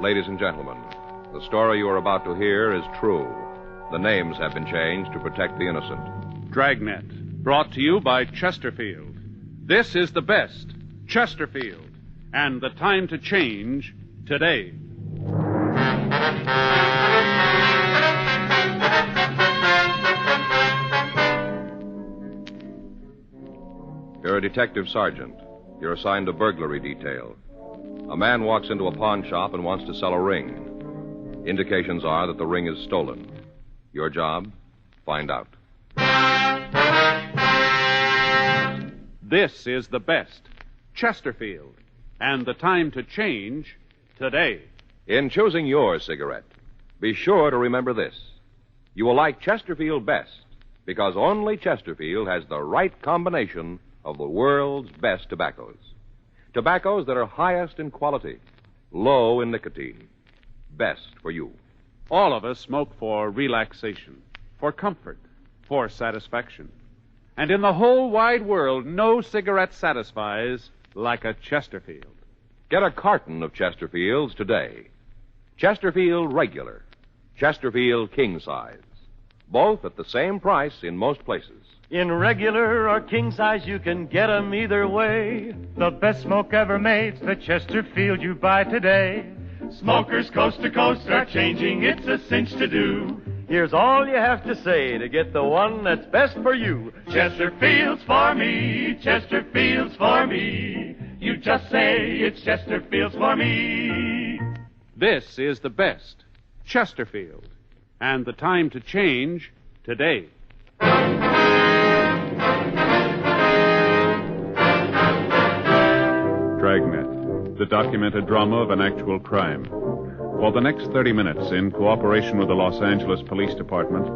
ladies and gentlemen, the story you are about to hear is true. The names have been changed to protect the innocent. Dragnet, brought to you by Chesterfield. This is the best, Chesterfield, and the time to change today. You're a detective sergeant. You're assigned to burglary detail. A man walks into a pawn shop and wants to sell a ring. Indications are that the ring is stolen. Your job? Find out. This is the best, Chesterfield, and the time to change today. In choosing your cigarette, be sure to remember this. You will like Chesterfield best because only Chesterfield has the right combination of the world's best tobaccos. Tobaccos that are highest in quality, low in nicotine. Best for you. All of us smoke for relaxation, for comfort, for satisfaction. And in the whole wide world, no cigarette satisfies like a Chesterfield. Get a carton of Chesterfields today. Chesterfield Regular, Chesterfield King Size. Both at the same price in most places. In regular or king size, you can get 'em either way. The best smoke ever made's the Chesterfield you buy today. Smokers coast to coast are changing, it's a cinch to do. Here's all you have to say to get the one that's best for you. Chesterfield's for me, Chesterfield's for me. You just say it's Chesterfield's for me. This is the best, Chesterfield, and the time to change today. Dragnet, the documented drama of an actual crime. For the next 30 minutes, in cooperation with the Los Angeles Police Department,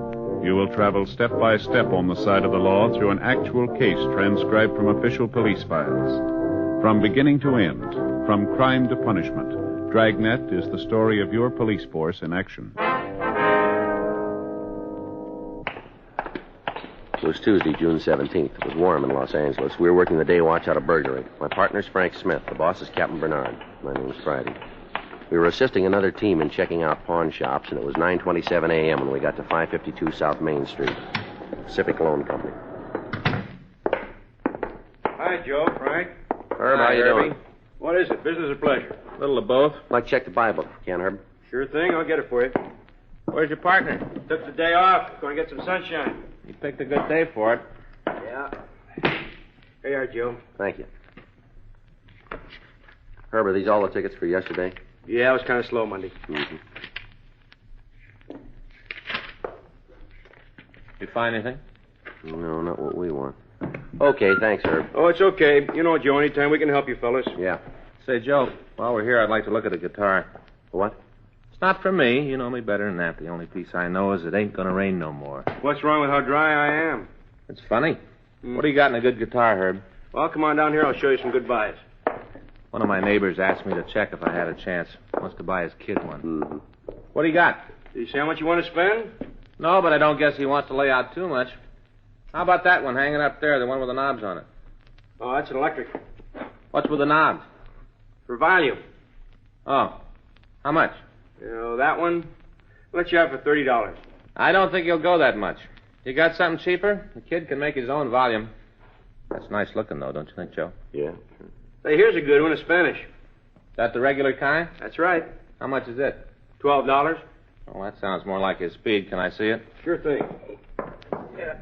you will travel step by step on the side of the law through an actual case transcribed from official police files. From beginning to end, from crime to punishment, Dragnet is the story of your police force in action. It was Tuesday, June 17th. It was warm in Los Angeles. We were working the day watch out of burglary. My partner's Frank Smith. The boss is Captain Bernard. My name's Friday. We were assisting another team in checking out pawn shops, and it was 9:27 a.m. when we got to 552 South Main Street. Pacific Loan Company. Hi, Joe, Frank. Herb, how you doing? What is it, business or pleasure? A little of both. I'd like to check the Bible, can Herb? Sure thing, I'll get it for you. Where's your partner? Took the day off, going to get some sunshine. You picked a good day for it. Yeah. Here you are, Joe. Thank you. Herb, are these all the tickets for yesterday? Yeah, it was kind of slow Monday. Mm-hmm. You find anything? No, not what we want. Okay, thanks, Herb. Oh, it's okay. You know, Joe, anytime we can help you fellas. Yeah. Say, Joe, while we're here, I'd like to look at the guitar. What? It's not for me. You know me better than that. The only piece I know is it ain't gonna rain no more. What's wrong with how dry I am? It's funny. What do you got in a good guitar, Herb? Well, come on down here. I'll show you some good buys. One of my neighbors asked me to check if I had a chance. Wants to buy his kid one. Mm-hmm. What do you got? Did you say how much you want to spend? No, but I don't guess he wants to lay out too much. How about that one hanging up there, the one with the knobs on it? Oh, that's an electric. What's with the knobs? For volume. Oh. How much? You know, that one, I'll let you have for $30. I don't think he'll go that much. You got something cheaper? The kid can make his own volume. That's nice looking, though, don't you think, Joe? Yeah. Hey, here's a good one, a Spanish. That the regular kind? That's right. How much is it? $12. Oh, that sounds more like his speed. Can I see it? Sure thing. Yeah.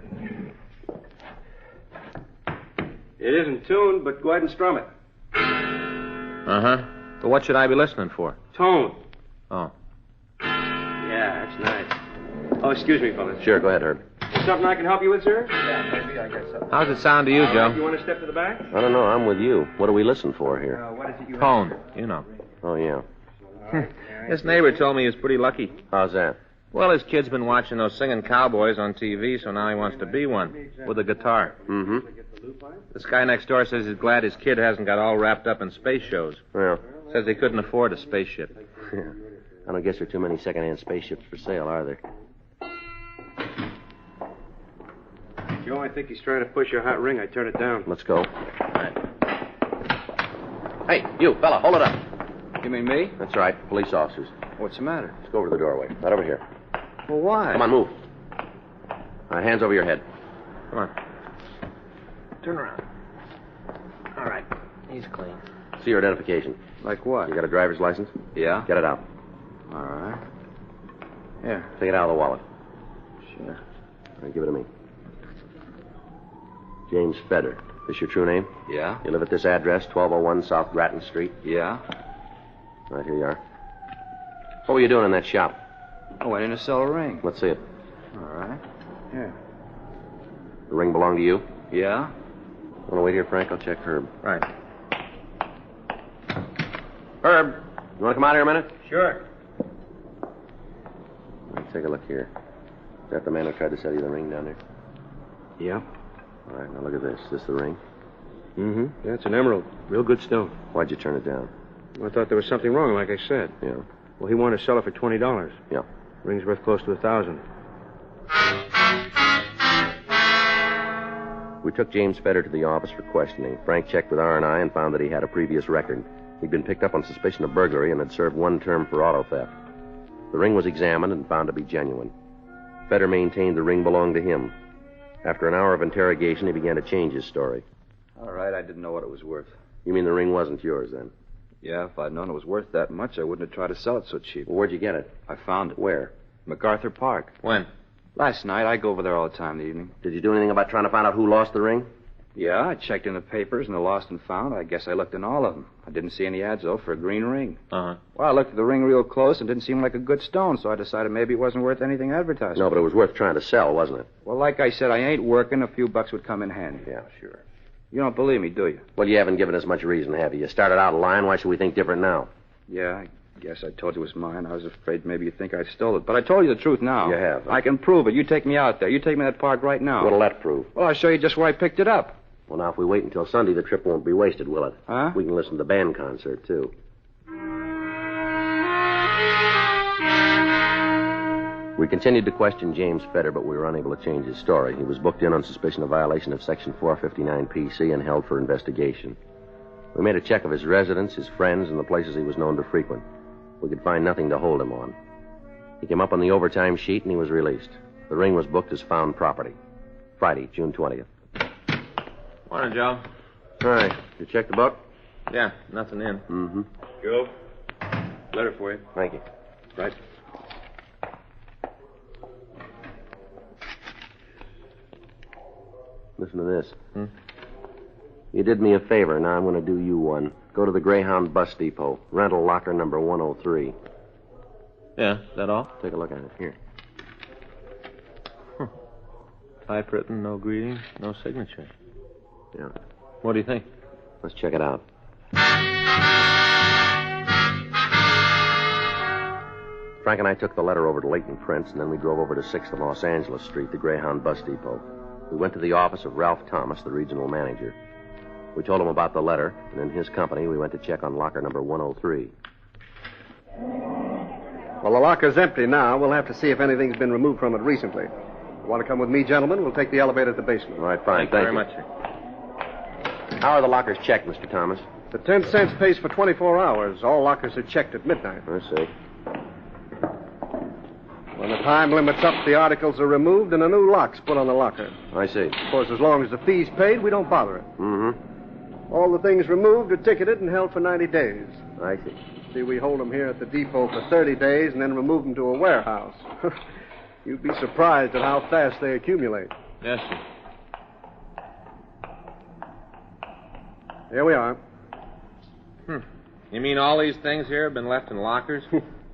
It isn't tuned, but go ahead and strum it. Uh-huh. But what should I be listening for? Tone. Oh. Yeah, that's nice. Oh, excuse me, fellas. Sure, go ahead, Herb. Something I can help you with, sir? Yeah, maybe I guess so. How's it sound to you, Joe? You want to step to the back? I don't know. I'm with you. What do we listen for here? What is it you Tone, you know. Oh, yeah. This neighbor told me he was pretty lucky. How's that? Well, his kid's been watching those singing cowboys on TV, so now he wants to be one with a guitar. Mm-hmm. This guy next door says he's glad his kid hasn't got all wrapped up in space shows. Well, Says he couldn't afford a spaceship. I don't guess there are too many second-hand spaceships for sale, are there? Joe, I think he's trying to push your hot ring. I turn it down. Let's go. Right. Hey, you, fella, hold it up. You mean me? That's right, police officers. What's the matter? Let's go over to the doorway. Right over here. Well, why? Come on, move. Hands over your head. Come on. Turn around. All right. He's clean. See your identification. Like what? You got a driver's license? Yeah. Get it out. All right. Here. Take it out of the wallet. Sure. All right, give it to me. James Feder. This your true name? Yeah. You live at this address, 1201 South Grattan Street? Yeah. Right, here you are. What were you doing in that shop? I went in to sell a ring. Let's see it. All right. Here. The ring belong to you? Yeah. Want to wait here, Frank? I'll check Herb. Right. Herb, you want to come out here a minute? Sure. Let's take a look here. Is that the man who tried to sell you the ring down there? Yeah. All right, now look at this. Is this the ring? Mm-hmm. Yeah, it's an emerald. Real good stone. Why'd you turn it down? I thought there was something wrong, like I said. Yeah. Well, he wanted to sell it for $20. Yeah. Ring's worth close to $1,000. We took James Feder to the office for questioning. Frank checked with R&I and found that he had a previous record. He'd been picked up on suspicion of burglary and had served one term for auto theft. The ring was examined and found to be genuine. Feder maintained the ring belonged to him. After an hour of interrogation, he began to change his story. All right, I didn't know what it was worth. You mean the ring wasn't yours, then? Yeah, if I'd known it was worth that much, I wouldn't have tried to sell it so cheap. Well, where'd you get it? I found it. Where? MacArthur Park. When? Last night. I go over there all the time in the evening. Did you do anything about trying to find out who lost the ring? Yeah, I checked in the papers and the lost and found. I guess I looked in all of them. I didn't see any ads, though, for a green ring. Uh-huh. Well, I looked at the ring real close and didn't seem like a good stone, so I decided maybe it wasn't worth anything advertised. No, but it was worth trying to sell, wasn't it? Well, like I said, I ain't working. A few bucks would come in handy. Yeah, sure. You don't believe me, do you? Well, you haven't given us much reason, have you? You started out lying. Why should we think different now? Yeah, I guess I told you it was mine. I was afraid maybe you'd think I stole it. But I told you the truth now. You have. I can prove it. You take me out there. You take me to that park right now. What'll that prove? Well, I'll show you just where I picked it up. Well, now, if we wait until Sunday, the trip won't be wasted, will it? Huh? We can listen to the band concert, too. We continued to question James Feder, but we were unable to change his story. He was booked in on suspicion of violation of Section 459 PC and held for investigation. We made a check of his residence, his friends, and the places he was known to frequent. We could find nothing to hold him on. He came up on the overtime sheet, and he was released. The ring was booked as found property. Friday, June 20th. Morning, Joe. All right. You check the book? Yeah, nothing in. Mm-hmm. Joe, letter for you. Thank you. Right. Listen to this. You did me a favor. Now I'm going to do you one. Go to the Greyhound bus depot. Rental locker number 103. Yeah, is that all? Take a look at it. Here. Typewritten, no greeting, no signature. Yeah. What do you think? Let's check it out. Frank and I took the letter over to Leighton Prince, and then we drove over to 6th and Los Angeles Street, the Greyhound bus depot. We went to the office of Ralph Thomas, the regional manager. We told him about the letter, and in his company, we went to check on locker number 103. Well, the locker's empty now. We'll have to see if anything's been removed from it recently. You want to come with me, gentlemen? We'll take the elevator to the basement. All right, fine. Thank you very much, sir. How are the lockers checked, Mr. Thomas? The 10 cents pays for 24 hours. All lockers are checked at midnight. I see. When the time limit's up, the articles are removed and a new lock's put on the locker. I see. Of course, as long as the fee's paid, we don't bother it. Mm-hmm. All the things removed are ticketed and held for 90 days. I see. See, we hold them here at the depot for 30 days and then remove them to a warehouse. You'd be surprised at how fast they accumulate. Yes, sir. Here we are. You mean all these things here have been left in lockers?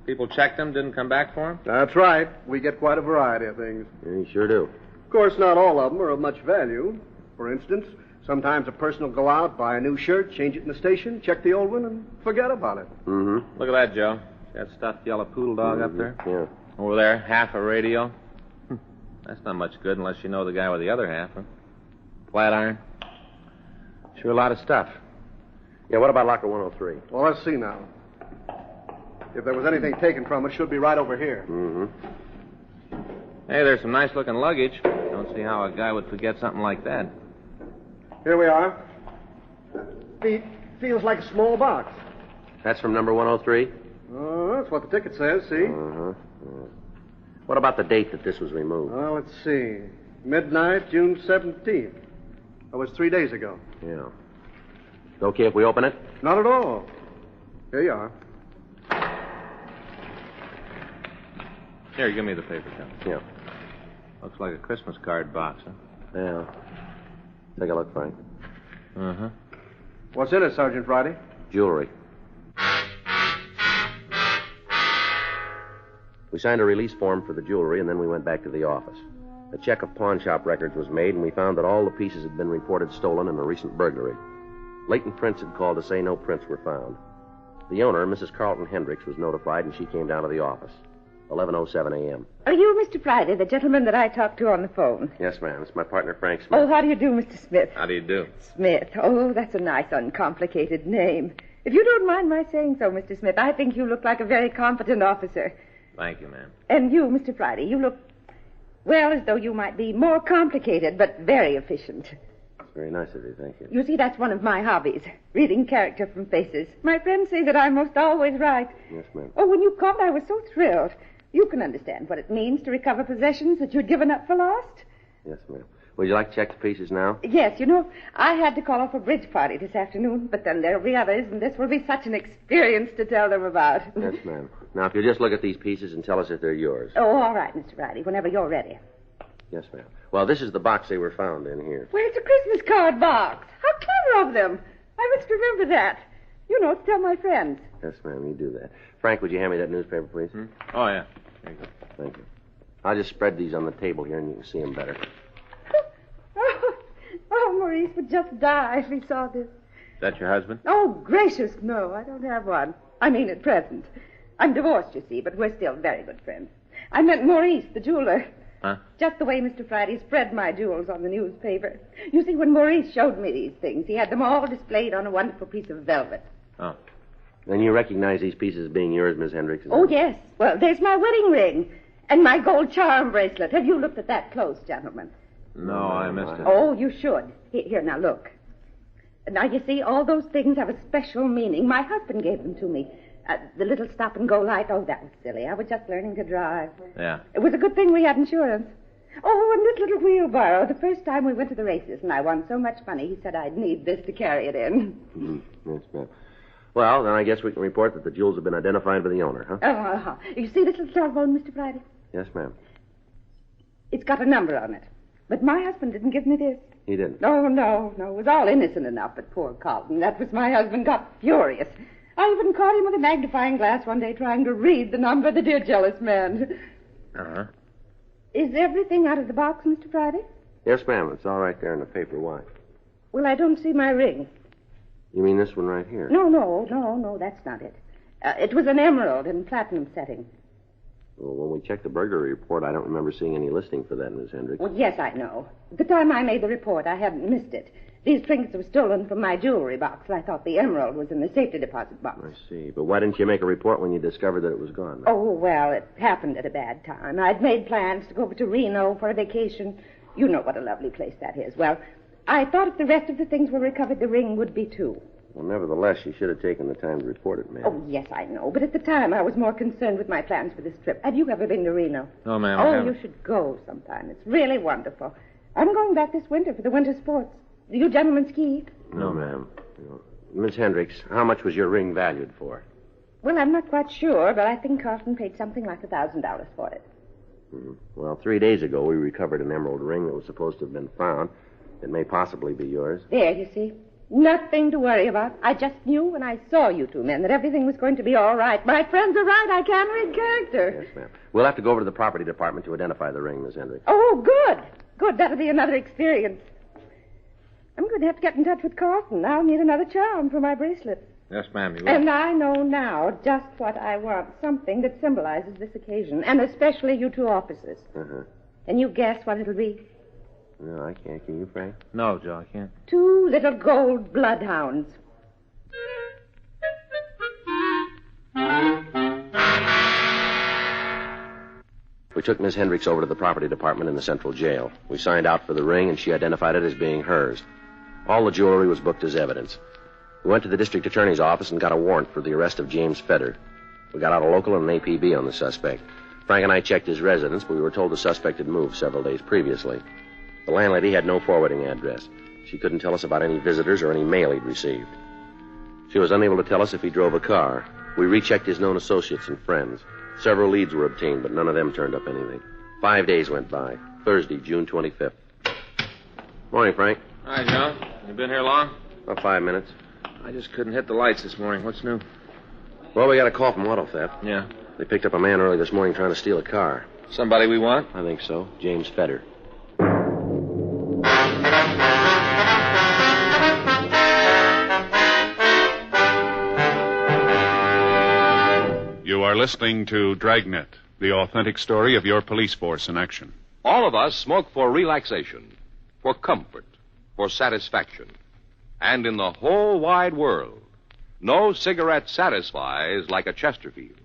People checked them, didn't come back for them? That's right. We get quite a variety of things. Yeah, you sure do. Of course, not all of them are of much value. For instance, sometimes a person will go out, buy a new shirt, change it in the station, check the old one, and forget about it. Mm-hmm. Look at that, Joe. See that stuffed yellow poodle dog up there? Yeah. Over there, half a radio. That's not much good unless you know the guy with the other half, huh? Flat iron. Sure a lot of stuff. Yeah, what about locker 103? Well, let's see now. If there was anything taken from it, it should be right over here. Mm-hmm. Hey, there's some nice-looking luggage. Don't see how a guy would forget something like that. Here we are. Feels like a small box. That's from number 103? That's what the ticket says, see? Uh-huh. Yeah. What about the date that this was removed? Well, let's see. Midnight, June 17th. That was 3 days ago. Yeah. It's okay if we open it? Not at all. Here you are. Here, give me the paper, John. Yeah. Looks like a Christmas card box, huh? Yeah. Take a look, Frank. Uh-huh. What's in it, Sergeant Friday? Jewelry. We signed a release form for the jewelry, and then we went back to the office. A check of pawn shop records was made, and we found that all the pieces had been reported stolen in a recent burglary. Leighton Prince had called to say no prints were found. The owner, Mrs. Carlton Hendricks, was notified, and she came down to the office. 11:07 a.m. Are you Mr. Friday, the gentleman that I talked to on the phone? Yes, ma'am. It's my partner, Frank Smith. Oh, how do you do, Mr. Smith? How do you do? Smith. Oh, that's a nice, uncomplicated name. If you don't mind my saying so, Mr. Smith, I think you look like a very competent officer. Thank you, ma'am. And you, Mr. Friday, you look, well, as though you might be more complicated, but very efficient. That's very nice of you, thank you. You see, that's one of my hobbies, reading character from faces. My friends say that I'm most always right. Yes, ma'am. Oh, when you called, I was so thrilled. You can understand what it means to recover possessions that you'd given up for lost? Yes, ma'am. Would you like to check the pieces now? Yes, you know, I had to call off a bridge party this afternoon, but then there'll be others, and this will be such an experience to tell them about. Yes, ma'am. Now, if you'll just look at these pieces and tell us if they're yours. Oh, all right, Mr. Friday, whenever you're ready. Yes, ma'am. Well, this is the box they were found in here. Well, it's a Christmas card box. How clever of them. I must remember that. You know, to tell my friends. Yes, ma'am, you do that. Frank, would you hand me that newspaper, please? Oh, yeah. There you go. Thank you. I'll just spread these on the table here and you can see them better. Oh, Maurice would just die if he saw this. Is that your husband? Oh, gracious, no, I don't have one. I mean, at present. I'm divorced, you see, but we're still very good friends. I meant Maurice, the jeweler. Huh? Just the way Mr. Friday spread my jewels on the newspaper. You see, when Maurice showed me these things, he had them all displayed on a wonderful piece of velvet. Oh. Then you recognize these pieces as being yours, Miss Hendricks? Oh, yes. Well, there's my wedding ring and my gold charm bracelet. Have you looked at that close, gentlemen? No, I missed it. Oh, you should. Here, now, look. Now, you see, all those things have a special meaning. My husband gave them to me. The little stop-and-go light. Oh, that was silly. I was just learning to drive. Yeah. It was a good thing we had insurance. Oh, and this little wheelbarrow. The first time we went to the races and I won so much money, he said I'd need this to carry it in. Yes, ma'am. Well, then I guess we can report that the jewels have been identified by the owner, huh? Oh, you see this little telephone, Mr. Friday? Yes, ma'am. It's got a number on it. But my husband didn't give me this. He didn't? No. It was all innocent enough, but poor Carlton. That was my husband got furious. I even caught him with a magnifying glass one day trying to read the number, the dear jealous man. Uh-huh. Is everything out of the box, Mr. Friday? Yes, ma'am. It's all right there in the paper. Why? Well, I don't see my ring. You mean this one right here? No, that's not it. It was an emerald in platinum setting. Well, when we checked the burglary report, I don't remember seeing any listing for that, Miss Hendricks. Well, yes, I know. At the time I made the report, I hadn't missed it. These trinkets were stolen from my jewelry box, and I thought the emerald was in the safety deposit box. I see. But why didn't you make a report when you discovered that it was gone? Oh, well, it happened at a bad time. I'd made plans to go over to Reno for a vacation. You know what a lovely place that is. Well, I thought if the rest of the things were recovered, the ring would be too. Well, nevertheless, you should have taken the time to report it, ma'am. Oh, yes, I know. But at the time, I was more concerned with my plans for this trip. Have you ever been to Reno? No, ma'am. Oh, you should go sometime. It's really wonderful. I'm going back this winter for the winter sports. Do you gentlemen ski? No, ma'am. No. Miss Hendricks, how much was your ring valued for? Well, I'm not quite sure, but I think Carlton paid something like $1,000 for it. Well, 3 days ago, we recovered an emerald ring that was supposed to have been found. It may possibly be yours. There, you see. Nothing to worry about. I just knew when I saw you two men that everything was going to be all right. My friends are right. I can read character. Yes, ma'am. We'll have to go over to the property department to identify the ring, Miss Hendricks. Oh, good. Good. That'll be another experience. I'm going to have to get in touch with Carlton. I'll need another charm for my bracelet. Yes, ma'am, you will. And I know now just what I want. Something that symbolizes this occasion, and especially you two officers. Uh-huh. Can you guess what it'll be? No, I can't. Can you, Frank? No, Joe, I can't. 2 little gold bloodhounds. We took Miss Hendricks over to the property department in the central jail. We signed out for the ring, and she identified it as being hers. All the jewelry was booked as evidence. We went to the district attorney's office and got a warrant for the arrest of James Fedder. We got out a local and an APB on the suspect. Frank and I checked his residence, but we were told the suspect had moved several days previously. The landlady had no forwarding address. She couldn't tell us about any visitors or any mail he'd received. She was unable to tell us if he drove a car. We rechecked his known associates and friends. Several leads were obtained, but none of them turned up anything. 5 days went by. Thursday, June 25th. Morning, Frank. Hi, Joe. You been here long? About 5 minutes. I just couldn't hit the lights this morning. What's new? Well, we got a call from auto theft. Yeah. They picked up a man early this morning trying to steal a car. Somebody we want? I think so. James Fedder. You are listening to Dragnet, the authentic story of your police force in action. All of us smoke for relaxation, for comfort, for satisfaction. And in the whole wide world, no cigarette satisfies like a Chesterfield.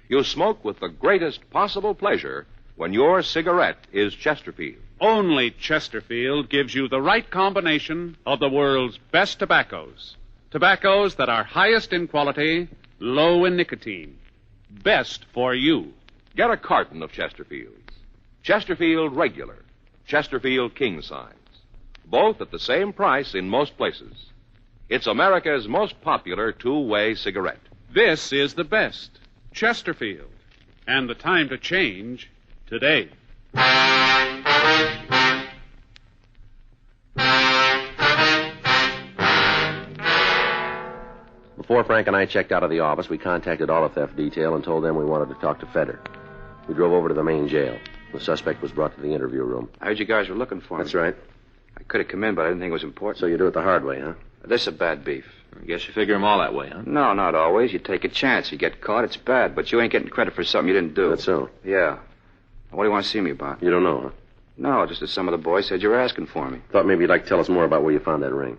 You smoke with the greatest possible pleasure when your cigarette is Chesterfield. Only Chesterfield gives you the right combination of the world's best tobaccos. Tobaccos that are highest in quality, low in nicotine. Best for you. Get a carton of Chesterfields. Chesterfield Regular, Chesterfield King Size. Both at the same price in most places. It's America's most popular two-way cigarette. This is the best. Chesterfield. And the time to change, today. Before Frank and I checked out of the office, we contacted auto theft detail and told them we wanted to talk to Fedder. We drove over to the main jail. The suspect was brought to the interview room. I heard you guys were looking for me. That's right. I could have come in, but I didn't think it was important. So you do it the hard way, huh? This is a bad beef. I guess you figure them all that way, huh? No, not always. You take a chance. You get caught, it's bad. But you ain't getting credit for something you didn't do. That's so. Yeah. What do you want to see me about? You don't know, huh? No, just that some of the boys said you were asking for me. Thought maybe you'd like to tell us more about where you found that ring.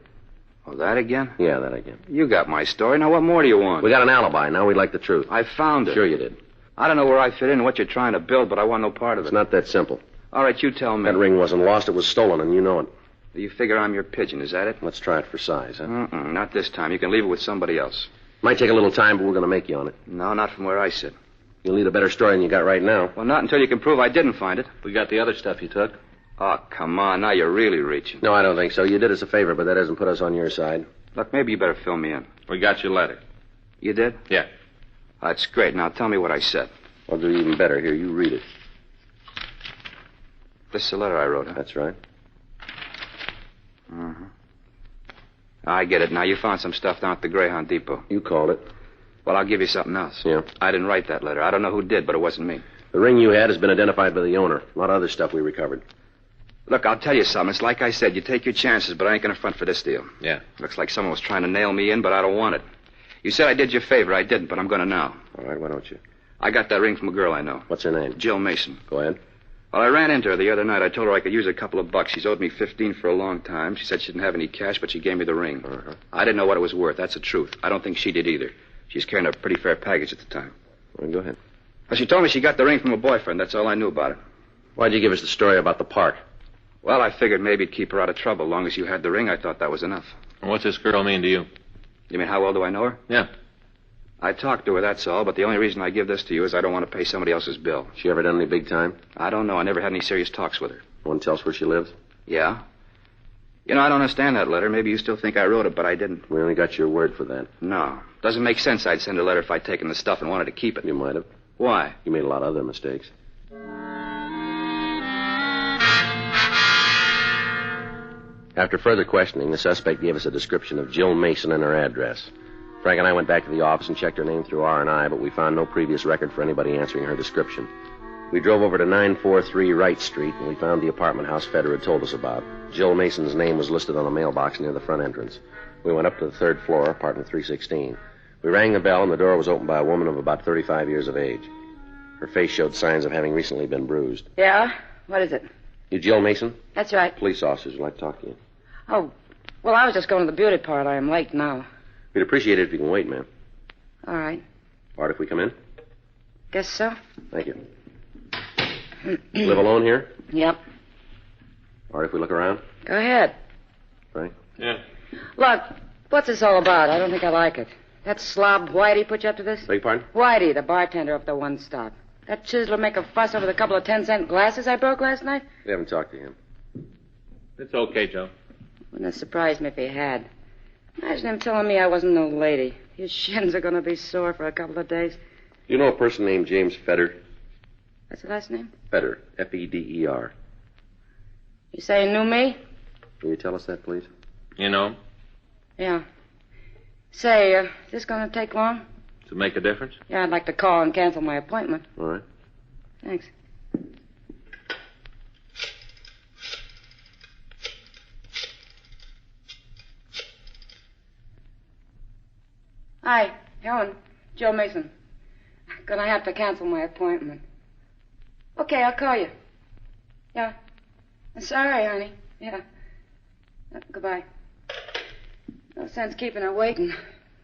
Oh, that again? Yeah, that again. You got my story. Now, what more do you want? We got an alibi. Now we'd like the truth. I found it. Sure you did. I don't know where I fit in and what you're trying to build, but I want no part of it. It's not that simple. All right, you tell me. That ring wasn't lost. It was stolen, and you know it. You figure I'm your pigeon, is that it? Let's try it for size, huh? Not this time. You can leave it with somebody else. Might take a little time, but we're going to make you on it. No, not from where I sit. You'll need a better story than you got right now. Well, not until you can prove I didn't find it. We got the other stuff you took. Oh, come on. Now you're really reaching. No, I don't think so. You did us a favor, but that doesn't put us on your side. Look, maybe you better fill me in. We got your letter. You did? Yeah. That's great. Now tell me what I said. I'll do even better. Here, you read it. This is the letter I wrote, huh? That's right. Mm-hmm. I get it. Now, you found some stuff down at the Greyhound Depot. You called it. Well, I'll give you something else. Yeah? I didn't write that letter. I don't know who did, but it wasn't me. The ring you had has been identified by the owner. A lot of other stuff we recovered. Look, I'll tell you something. It's like I said. You take your chances, but I ain't going to front for this deal. Yeah. Looks like someone was trying to nail me in, but I don't want it. You said I did you a favor. I didn't, but I'm going to now. All right, why don't you? I got that ring from a girl I know. What's her name? Jill Mason. Go ahead. Well, I ran into her the other night. I told her I could use a couple of bucks. She's owed me $15 for a long time. She said she didn't have any cash, but she gave me the ring. Uh-huh. I didn't know what it was worth. That's the truth. I don't think she did either. She was carrying a pretty fair package at the time. Well, go ahead. Well, she told me she got the ring from a boyfriend. That's all I knew about it. Why'd you give us the story about the park? Well, I figured maybe it'd keep her out of trouble. As long as you had the ring, I thought that was enough. And what's this girl mean to you? You mean how well do I know her? Yeah. I talked to her, that's all, but the only reason I give this to you is I don't want to pay somebody else's bill. She ever done any big time? I don't know. I never had any serious talks with her. Want to tell us where she lives? Yeah. You know, I don't understand that letter. Maybe you still think I wrote it, but I didn't. We only got your word for that. No. Doesn't make sense I'd send a letter if I'd taken the stuff and wanted to keep it. You might have. Why? You made a lot of other mistakes. After further questioning, the suspect gave us a description of Jill Mason and her address. Frank and I went back to the office and checked her name through R&I, but we found no previous record for anybody answering her description. We drove over to 943 Wright Street, and we found the apartment house Fedder had told us about. Jill Mason's name was listed on a mailbox near the front entrance. We went up to the third floor, apartment 316. We rang the bell, and the door was opened by a woman of about 35 years of age. Her face showed signs of having recently been bruised. Yeah? What is it? You Jill Mason? That's right. Police officers would like to talk to you. Oh, well, I was just going to the beauty parlor. I'm late now. We'd appreciate it if you can wait, ma'am. All right. All right, if we come in? Guess so. Thank you. Live alone here? Yep. All right, if we look around? Go ahead. Frank? Yeah. Look, What's this all about? I don't think I like it. That slob Whitey put you up to this? Beg your pardon? Whitey, the bartender up the One Stop. That chiseler make a fuss over the couple of 10-cent glasses I broke last night? We haven't talked to him. It's okay, Joe. Wouldn't have surprised me if he had. Imagine him telling me I wasn't no lady. His shins are going to be sore for a couple of days. You know a person named James Feder? What's the last name? Feder. Feder. You say he knew me? Can you tell us that, please? You know, Yeah. Say, is this going to take long? to make a difference? Yeah, I'd like to call and cancel my appointment. All right. Thanks. Hi, Helen. Joe Mason. Gonna have to cancel my appointment. Okay, I'll call you. Yeah. Sorry, honey. Yeah. Goodbye. No sense keeping her waiting.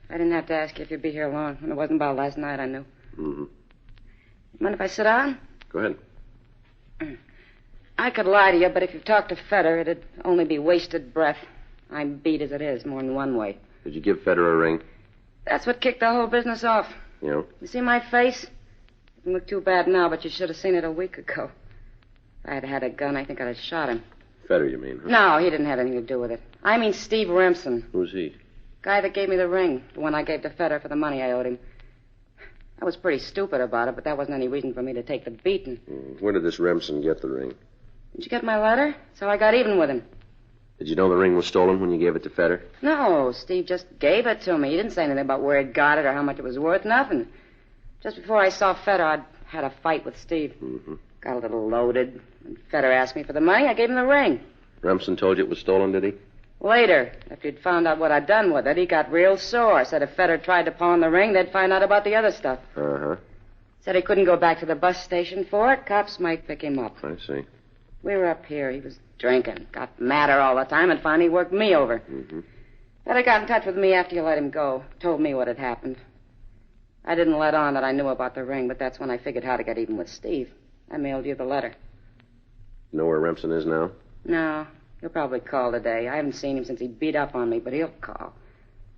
I didn't have to ask you if you'd be here long. When it wasn't about last night, I knew. Mm-hmm. Mind if I sit down? Go ahead. I could lie to you, but if you talked to Feder, it'd only be wasted breath. I'm beat as it is, more than one way. Did you give Feder a ring? That's what kicked the whole business off. You know? You see my face? It doesn't look too bad now, but you should have seen it a week ago. If I had had a gun, I think I'd have shot him. Feder, you mean? Huh? No, he didn't have anything to do with it. I mean Steve Remsen. Who's he? Guy that gave me the ring, the one I gave to Feder for the money I owed him. I was pretty stupid about it, but that wasn't any reason for me to take the beating. Where did this Remsen get the ring? Did you get my letter? So I got even with him. Did you know the ring was stolen when you gave it to Feder? No, Steve just gave it to me. He didn't say anything about where he got it or how much it was worth. Nothing. Just before I saw Feder, I'd had a fight with Steve. Mm-hmm. Got a little loaded. When Feder asked me for the money, I gave him the ring. Remsen told you it was stolen, did he? Later, after he'd found out what I'd done with it, he got real sore. Said if Feder tried to pawn the ring, they'd find out about the other stuff. Uh-huh. Said he couldn't go back to the bus station for it. Cops might pick him up. I see. We were up here. He was drinking. Got madder all the time and finally worked me over. Mm-hmm. Feder got in touch with me after you let him go. Told me what had happened. I didn't let on that I knew about the ring, but that's when I figured how to get even with Steve. I mailed you the letter. You know where Remsen is now? No. He'll probably call today. I haven't seen him since he beat up on me, but he'll call.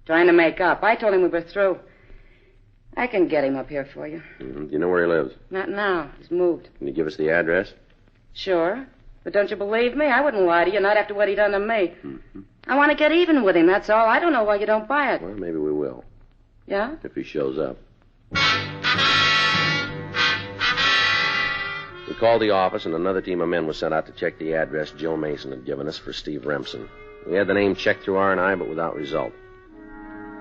Trying to make up. I told him we were through. I can get him up here for you. Mm-hmm. Do you know where he lives? Not now. He's moved. Can you give us the address? Sure. But don't you believe me? I wouldn't lie to you, not after what he done to me. Mm-hmm. I want to get even with him, that's all. I don't know why you don't buy it. Well, maybe we will. Yeah? If he shows up. We called the office, and another team of men was sent out to check the address Joe Mason had given us for Steve Remsen. We had the name checked through R&I, but without result.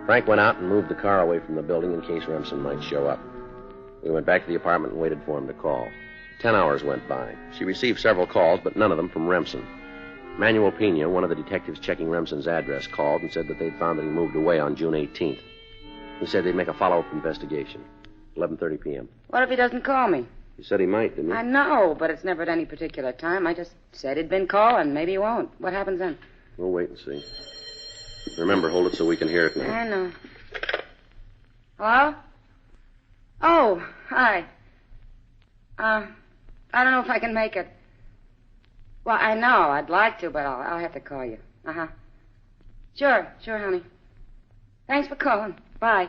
Frank went out and moved the car away from the building in case Remsen might show up. We went back to the apartment and waited for him to call. 10 hours went by. She received several calls, but none of them from Remsen. Manuel Pena, one of the detectives checking Remsen's address, called and said that they'd found that he moved away on June 18th. He said they'd make a follow-up investigation. 11:30 p.m. What if he doesn't call me? He said he might, didn't he? I know, but it's never at any particular time. I just said he'd been calling. Maybe he won't. What happens then? We'll wait and see. Remember, hold it so we can hear it now. I know. Hello? Oh, hi. I don't know if I can make it. Well, I know. I'd like to, but I'll have to call you. Uh-huh. Sure, honey. Thanks for calling. Bye.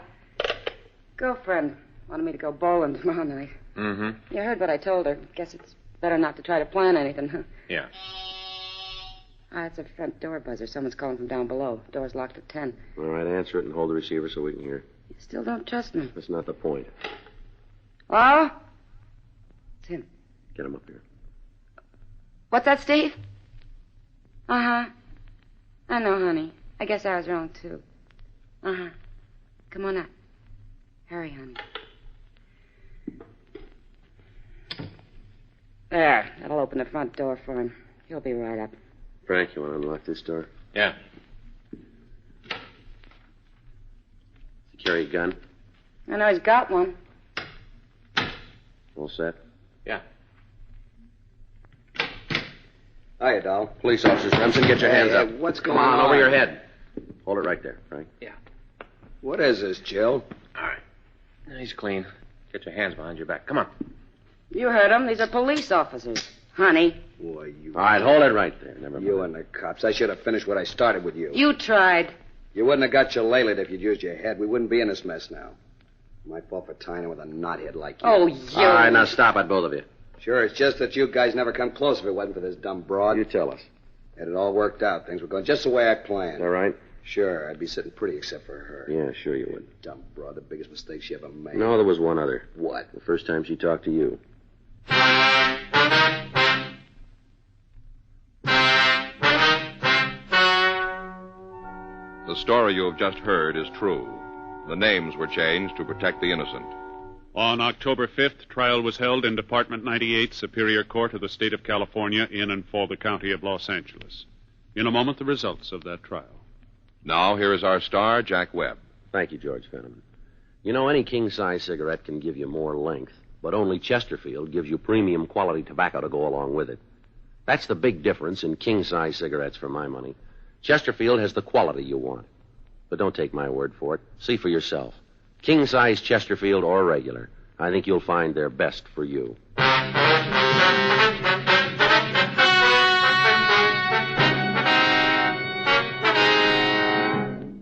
Girlfriend wanted me to go bowling tomorrow night. Mm-hmm. You heard what I told her. Guess it's better not to try to plan anything, huh? Yeah. It's a front door buzzer. Someone's calling from down below. Door's locked at 10. All right, answer it and hold the receiver so we can hear. You still don't trust me. That's not the point. Hello? It's him. Get him up here. What's that, Steve? Uh-huh. I know, honey. I guess I was wrong, too. Uh-huh. Come on up. Hurry, honey. There. That'll open the front door for him. He'll be right up. Frank, you want to unlock this door? Yeah. Does he carry a gun? I know he's got one. All set? Yeah. Hiya, doll. Police officers, Remsen, get your hands up. What's Come going on, on? over your head. Hold it right there, Frank. What is this, Jill? All right. Now, he's clean. Get your hands behind your back. Come on. You heard him. These are police officers. Honey. Boy, you... All right, hold it right there. Never mind. You and the cops. I should have finished what I started with you. You tried. You wouldn't have got your laylet if you'd used your head. We wouldn't be in this mess now. My fault for tying in with a knothead like you. Oh, you. All right, now stop it, both of you. Sure, it's just that you guys never come close if it wasn't for this dumb broad. You tell us. Had it all worked out. Things were going just the way I planned. All right? Sure, I'd be sitting pretty except for her. Yeah, sure you would. Dumb broad, the biggest mistake she ever made. No, there was one other. What? The first time she talked to you. The story you have just heard is true. The names were changed to protect the innocent. On October 5th, trial was held in Department 98, Superior Court of the State of California, in and for the County of Los Angeles. In a moment, the results of that trial. Now, here is our star, Jack Webb. Thank you, George Fenneman. You know, any king-size cigarette can give you more length, but only Chesterfield gives you premium quality tobacco to go along with it. That's the big difference in king-size cigarettes for my money. Chesterfield has the quality you want. But don't take my word for it. See for yourself. King-size Chesterfield or regular. I think you'll find they're best for you.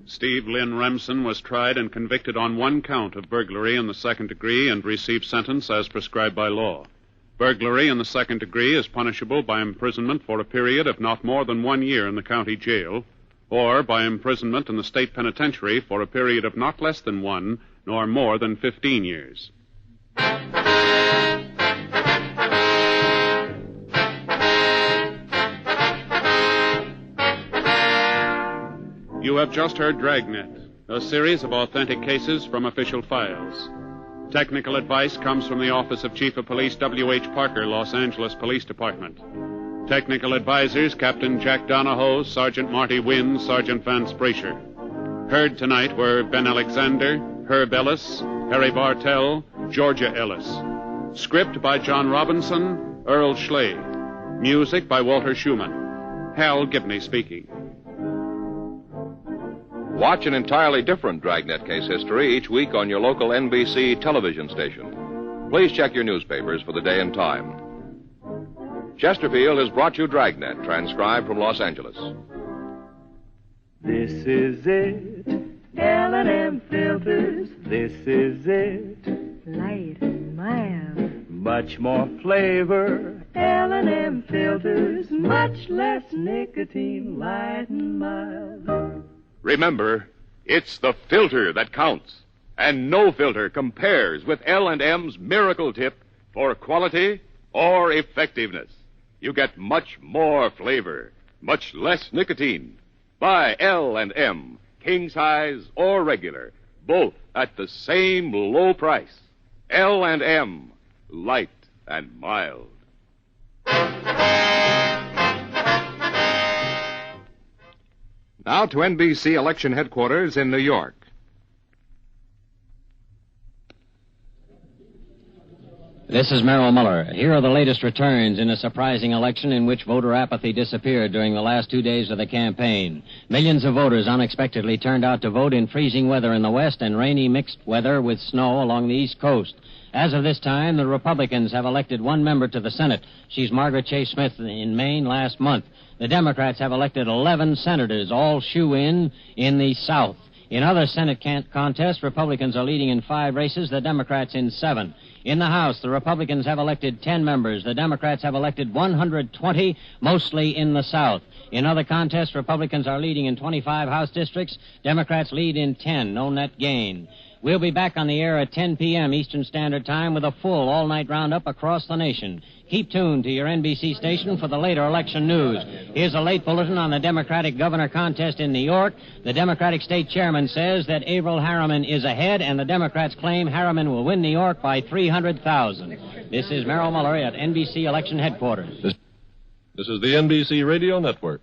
Steve Lynn Remsen was tried and convicted on one count of burglary in the second degree and received sentence as prescribed by law. Burglary in the second degree is punishable by imprisonment for a period of not more than 1 year in the county jail, or by imprisonment in the state penitentiary for a period of not less than 1 nor more than 15 years. You have just heard Dragnet, a series of authentic cases from official files. Technical advice comes from the Office of Chief of Police W.H. Parker, Los Angeles Police Department. Technical advisors, Captain Jack Donahoe, Sergeant Marty Wynn, Sergeant Vance Brasher. Heard tonight were Ben Alexander, Herb Ellis, Harry Bartell, Georgia Ellis. Script by John Robinson, Earl Schley. Music by Walter Schumann. Hal Gibney speaking. Watch an entirely different Dragnet case history each week on your local NBC television station. Please check your newspapers for the day and time. Chesterfield has brought you Dragnet, transcribed from Los Angeles. This is it, L&M filters. This is it, light and mild. Much more flavor, L&M filters. Much less nicotine, light and mild. Remember, it's the filter that counts, and no filter compares with L&M's Miracle Tip for quality or effectiveness. You get much more flavor, much less nicotine. Buy L&M, king size or regular, both at the same low price. L&M, light and mild. Now to NBC election headquarters in New York. This is Merrill Miller. Here are the latest returns in a surprising election in which voter apathy disappeared during the last 2 days of the campaign. Millions of voters unexpectedly turned out to vote in freezing weather in the west and rainy mixed weather with snow along the east coast. As of this time, the Republicans have elected one member to the Senate. She's Margaret Chase Smith in Maine last month. The Democrats have elected 11 senators, all shoe-in the South. In other Senate contests, Republicans are leading in 5 races, the Democrats in 7. In the House, the Republicans have elected 10 members. The Democrats have elected 120, mostly in the South. In other contests, Republicans are leading in 25 House districts. Democrats lead in 10, no net gain. We'll be back on the air at 10 p.m. Eastern Standard Time with a full all-night roundup across the nation. Keep tuned to your NBC station for the later election news. Here's a late bulletin on the Democratic governor contest in New York. The Democratic state chairman says that Averell Harriman is ahead, and the Democrats claim Harriman will win New York by 300,000. This is Merrill Muller at NBC Election Headquarters. This is the NBC Radio Network.